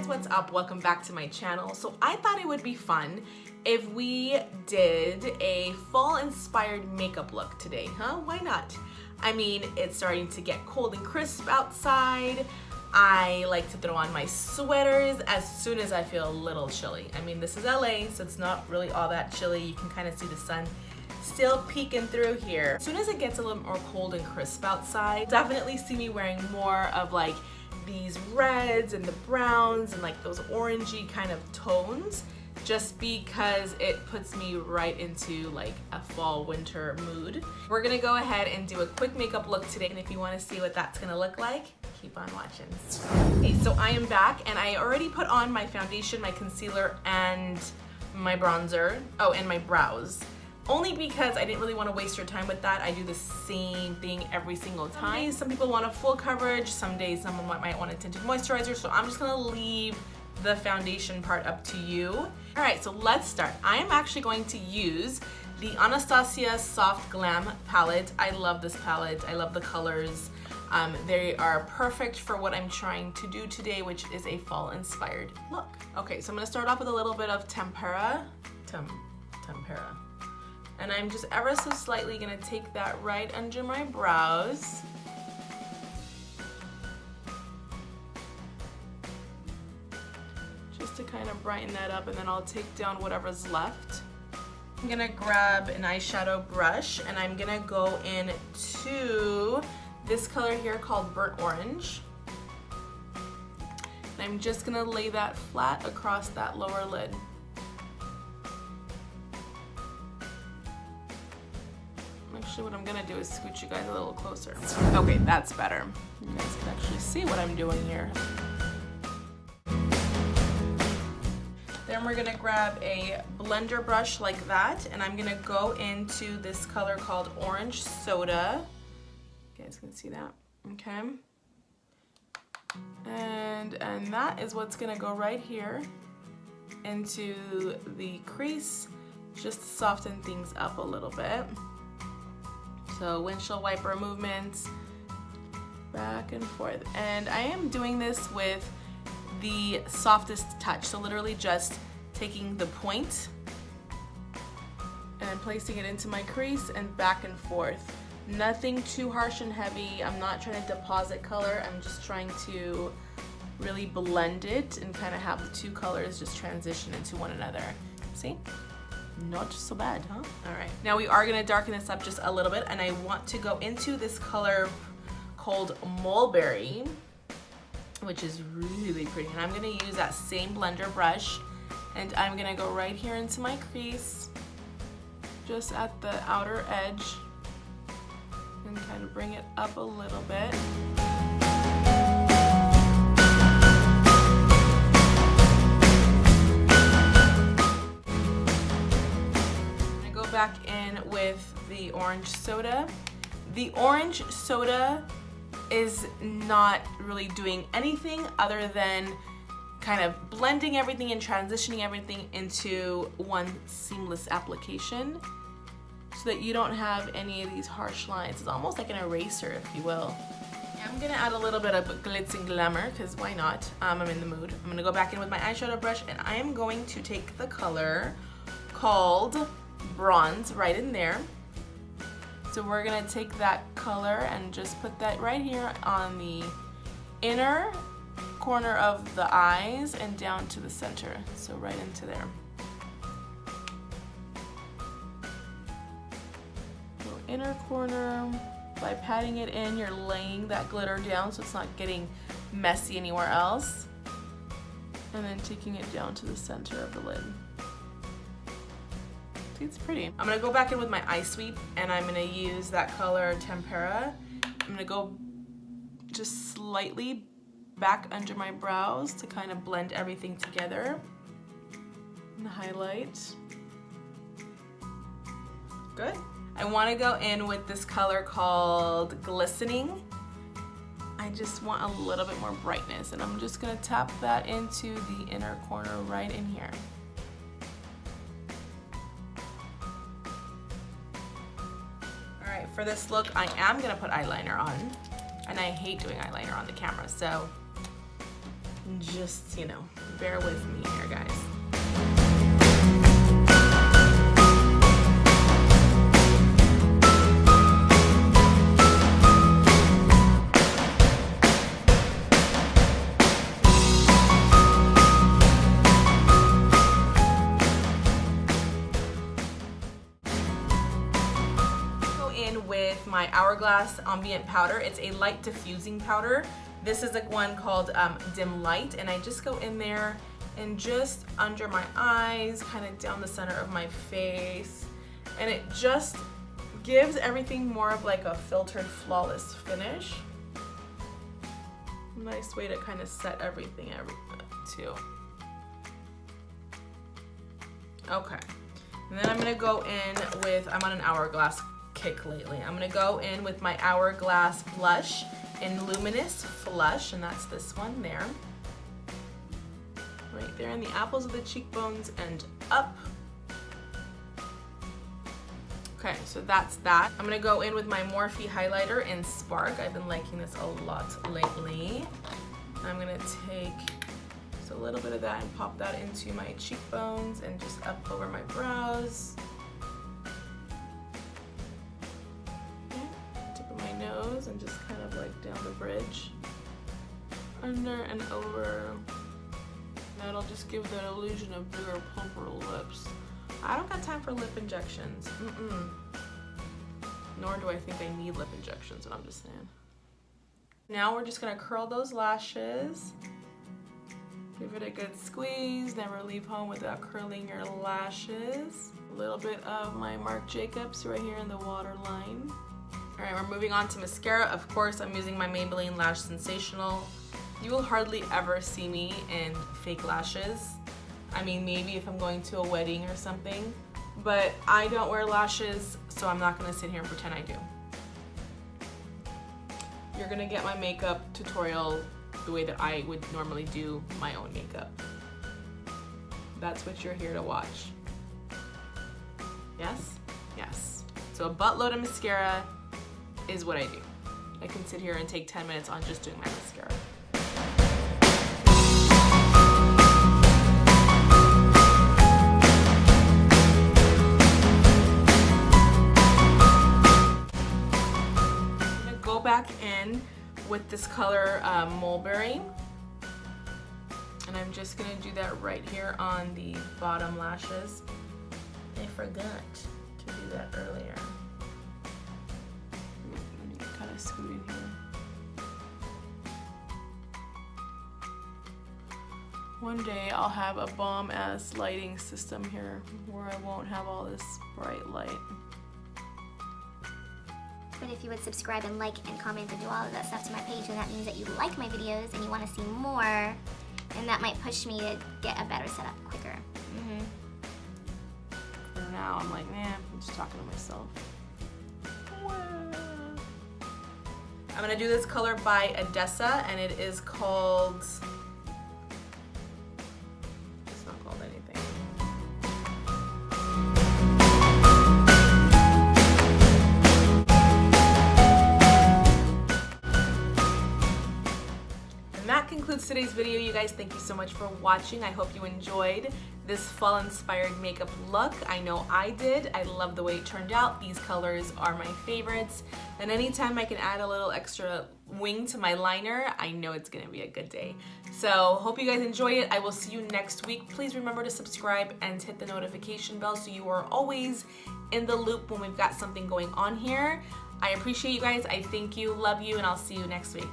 guys, what's up? Welcome back to my channel. So I thought it would be fun if we did a fall inspired makeup look today, huh? Why not? I mean, it's starting to get cold and crisp outside. I like to throw on my sweaters as soon as I feel a little chilly. I mean, this is LA, so it's not really all that chilly. You can kind of see the sun still peeking through here. As soon as it gets a little more cold and crisp outside, definitely see me wearing more of like these reds and the browns and like those orangey kind of tones, just because it puts me right into like a fall winter mood. We're gonna go ahead and do a quick makeup look today, and if you want to see what that's gonna look like, keep on watching. Okay, so I am back and I already put on my foundation, my concealer, and my bronzer. Oh, and my brows. Only because I didn't really want to waste your time with that. I do the same thing every single time. Some people want a full coverage, some days someone might want a tinted moisturizer, so I'm just gonna leave the foundation part up to you. All right, so let's start. I am actually going to use the Anastasia Soft Glam palette. I love this palette. I love the colors. They are perfect for what I'm trying to do today, which is a fall inspired look. Okay, so I'm gonna start off with a little bit of tempera. And I'm just ever so slightly gonna take that right under my brows. Just to kind of brighten that up, and then I'll take down whatever's left. I'm gonna grab an eyeshadow brush and I'm gonna go into this color here called Burnt Orange. And I'm just gonna lay that flat across that lower lid. Actually, what I'm gonna do is scooch you guys a little closer. Okay, that's better. You guys can actually see what I'm doing here. Then we're gonna grab a blender brush like that, and I'm gonna go into this color called Orange Soda. You guys can see that, okay? And that is what's gonna go right here into the crease, just to soften things up a little bit. So windshield wiper movements, back and forth. And I am doing this with the softest touch. So literally just taking the point and placing it into my crease and back and forth. Nothing too harsh and heavy. I'm not trying to deposit color. I'm just trying to really blend it and kind of have the two colors just transition into one another. See? Not so bad, huh? All right, now we are gonna darken this up just a little bit, and I want to go into this color called Mulberry, which is really pretty. And I'm gonna use that same blender brush, and I'm gonna go right here into my crease, just at the outer edge, and kind of bring it up a little bit. Back in with the orange soda. The orange soda is not really doing anything other than kind of blending everything and transitioning everything into one seamless application so that you don't have any of these harsh lines. It's almost like an eraser, if you will. I'm gonna add a little bit of glitz and glamour, because why not? I'm in the mood. I'm gonna go back in with my eyeshadow brush, and I am going to take the color called Bronze right in there. So we're gonna take that color and just put that right here on the inner corner of the eyes and down to the center. So right into there. So inner corner, by patting it in, you're laying that glitter down so it's not getting messy anywhere else. And then taking it down to the center of the lid. It's pretty. I'm gonna go back in with my eye sweep, and I'm gonna use that color Tempera. I'm gonna go just slightly back under my brows to kind of blend everything together and highlight. Good. I want to go in with this color called Glistening. I just want a little bit more brightness, and I'm just gonna tap that into the inner corner right in here. For this look, I am gonna put eyeliner on, and I hate doing eyeliner on the camera, so Just, you know, bear with me here, guys. With my Hourglass Ambient powder. It's a light diffusing powder. This is like one called Dim Light, and I just go in there and just under my eyes, kind of down the center of my face, and it just gives everything more of like a filtered, flawless finish. Nice way to kind of set everything too. Okay, and then I'm gonna go in with, I'm on an Hourglass kick lately. I'm gonna go in with my Hourglass blush in Luminous Flush, and that's this one there. Right there in the apples of the cheekbones and up. Okay, so that's that. I'm gonna go in with my Morphe highlighter in Spark. I've been liking this a lot lately. I'm gonna take just a little bit of that and pop that into my cheekbones and just up over my brows. Nose and just kind of like down the bridge, under and over. That'll just give the illusion of bigger, plumper lips. I don't got time for lip injections. Nor do I think I need lip injections, but I'm just saying. Now we're just gonna curl those lashes. Give it a good squeeze. Never leave home without curling your lashes. A little bit of my Marc Jacobs right here in the waterline. All right, we're moving on to mascara. Of course, I'm using my Maybelline Lash Sensational. You will hardly ever see me in fake lashes. I mean, maybe if I'm going to a wedding or something, but I don't wear lashes, so I'm not gonna sit here and pretend I do. You're gonna get my makeup tutorial the way that I would normally do my own makeup. That's what you're here to watch. Yes? Yes. So a buttload of mascara is what I do. I can sit here and take 10 minutes on just doing my mascara. I'm gonna go back in with this color Mulberry, and I'm just gonna do that right here on the bottom lashes. I forgot to do that earlier. Scoot in here. One day I'll have a bomb-ass lighting system here where I won't have all this bright light. But if you would subscribe and like and comment and do all of that stuff to my page, then that means that you like my videos and you want to see more, and that might push me to get a better setup quicker. For now, I'm like, man, I'm just talking to myself. I'm gonna do this color by Odessa, and it is called, it's not called anything. And that concludes today's video, you guys. Thank you so much for watching. I hope you enjoyed this fall-inspired makeup look. I know I did. I love the way it turned out. These colors are my favorites. And anytime I can add a little extra wing to my liner, I know it's gonna be a good day. So hope you guys enjoy it. I will see you next week. Please remember to subscribe and hit the notification bell so you are always in the loop when we've got something going on here. I appreciate you guys. I thank you, love you, and I'll see you next week.